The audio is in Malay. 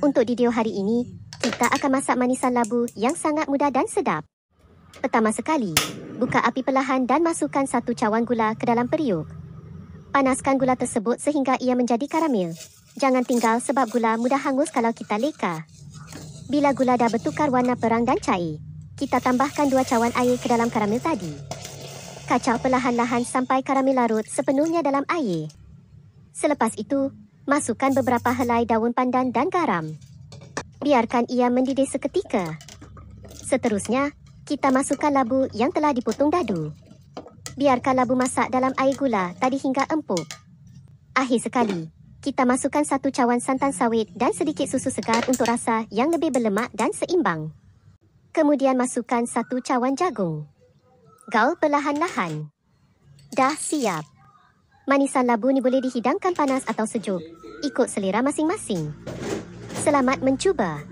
Untuk video hari ini, kita akan masak manisan labu yang sangat mudah dan sedap. Pertama sekali, buka api perlahan dan masukkan 1 cawan gula ke dalam periuk. Panaskan gula tersebut sehingga ia menjadi karamel. Jangan tinggal sebab gula mudah hangus kalau kita leka. Bila gula dah bertukar warna perang dan cair, kita tambahkan 2 cawan air ke dalam karamel tadi. Kacau perlahan-lahan sampai karamel larut sepenuhnya dalam air. Selepas itu, masukkan beberapa helai daun pandan dan garam. Biarkan ia mendidih seketika. Seterusnya, kita masukkan labu yang telah dipotong dadu. Biarkan labu masak dalam air gula tadi hingga empuk. Akhir sekali, kita masukkan 1 cawan santan sawit dan sedikit susu segar untuk rasa yang lebih berlemak dan seimbang. Kemudian masukkan 1 cawan jagung. Gaul perlahan-lahan. Dah siap. Manisan labu ni boleh dihidangkan panas atau sejuk, ikut selera masing-masing. Selamat mencuba.